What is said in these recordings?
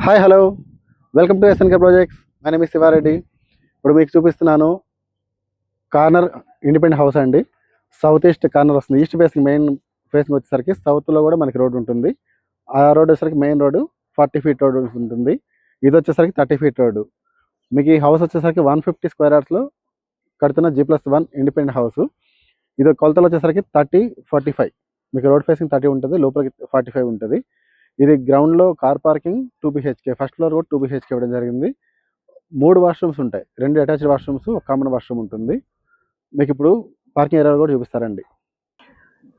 Hi hello welcome to SNK projects. My name is Shiva Reddy. ఇప్పుడు మీకు చూపిస్తున్నాను కార్నర్ ఇండిపెండెంట్ హౌస్ అండి. సౌత్ ఈస్ట్ కార్నర్ వస్తుంది. ఈస్ట్ ఫేసింగ్ మెయిన్ ఫేసింగ్ వచ్చేసరికి సౌత్లో కూడా మనకి రోడ్ ఉంటుంది. ఆ రోడ్ వచ్చేసరికి మెయిన్ రోడ్డు 40 ఫీట్ రోడ్ ఉంటుంది. ఇది వచ్చేసరికి 30 ఫీట్ రోడ్డు. మీకు ఈ హౌస్ వచ్చేసరికి 150 స్క్వేర్ యార్డ్స్లో కడుతున్న G+1 ఇండిపెండెంట్ హౌస్. ఇది కొలతలు వచ్చేసరికి 30-45. మీకు రోడ్ ఫేసింగ్ 30 ఉంటుంది, లోపలికి 45 ఉంటుంది. ఇది గ్రౌండ్లో car parking 2 BHK, first floor కూడా 2 BHK ఇవ్వడం జరిగింది. 3 వాష్రూమ్స్ ఉంటాయి, 2 అటాచ్డ్ వాష్రూమ్స్, ఒక కామన్ వాష్రూమ్ ఉంటుంది. మీకు ఇప్పుడు పార్కింగ్ ఏరియా కూడా చూపిస్తారండి.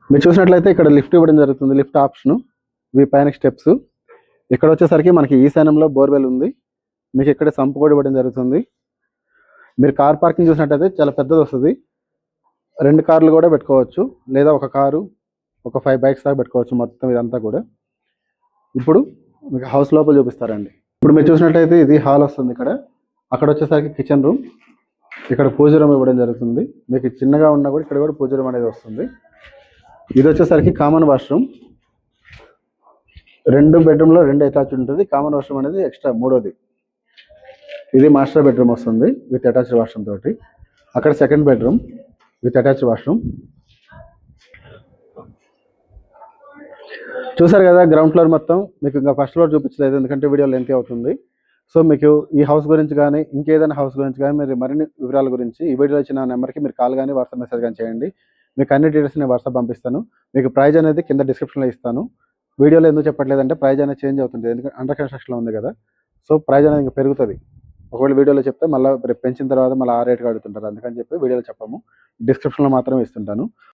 మీరు చూసినట్లయితే ఇక్కడ లిఫ్ట్ ఇవ్వడం జరుగుతుంది, లిఫ్ట్ ఆప్షను. ఇవి పైన స్టెప్స్. ఇక్కడ వచ్చేసరికి మనకి ఈశాన్యంలో బోర్వెల్ ఉంది. మీకు ఇక్కడ సంపు కూడా ఇవ్వడం జరుగుతుంది. మీరు కార్ పార్కింగ్ చూసినట్లయితే చాలా పెద్దది వస్తుంది. 2 కార్లు కూడా పెట్టుకోవచ్చు, లేదా ఒక కారు, ఒక 5 బైక్స్ దాకా పెట్టుకోవచ్చు. మొత్తం ఇదంతా కూడా ఇప్పుడు మీకు హౌస్ లోపల చూపిస్తారండి. ఇప్పుడు మీరు చూసినట్లయితే ఇది హాల్ వస్తుంది. అక్కడ వచ్చేసరికి కిచెన్ రూమ్, ఇక్కడ పూజ రూమ్ ఇవ్వడం జరుగుతుంది. మీకు చిన్నగా ఉన్నా కూడా ఇక్కడ కూడా పూజ రూమ్ అనేది వస్తుంది. ఇది వచ్చేసరికి కామన్ వాష్రూమ్. 2 బెడ్రూమ్లో 2 అటాచ్ ఉంటుంది. కామన్ వాష్రూమ్ అనేది ఎక్స్ట్రా మూడోది. ఇది మాస్టర్ బెడ్రూమ్ వస్తుంది విత్ అటాచ్డ్ వాష్రూమ్ తోటి. అక్కడ second bedroom with attached washroom. చూసారు కదా గ్రౌండ్ ఫ్లోర్ మొత్తం. మీకు ఇంకా ఫస్ట్ ఫ్లోర్ చూపించలేదు, ఎందుకంటే వీడియో లెంత్ అవుతుంది. సో మీకు ఈ హౌస్ గురించి కానీ ఇంకేదైనా హౌస్ గురించి కానీ మీరు మరిన్ని వివరాల గురించి ఈ వీడియో ఇచ్చిన నెంబర్కి మీరు కాల్ కానీ వాట్సాప్ మెసేజ్ కానీ చేయండి. మీకు అన్ని డీటెయిల్స్ నేను వాట్సాప్ పంపిస్తాను. మీకు ప్రైజ్ అనేది కింద డిస్క్రిప్షన్లో ఇస్తాను. వీడియోలో ఎందుకు చెప్పట్లేదంటే ప్రైజ్ అనేది చేంజ్ అవుతుంది, ఎందుకంటే అండర్ కన్స్ట్రక్షన్లో ఉంది కదా. సో ప్రైజ్ అనేది ఇంకా పెరుగుతుంది. ఒకవేళ వీడియోలో చెప్తే మళ్ళీ రేపు పెంచిన తర్వాత మళ్ళీ ఆ రేట్గా అడుగుతుంటారు. అందుకని చెప్పి వీడియోలో చెప్పము, డిస్క్రిప్షన్లో మాత్రమే ఇస్తుంటాను.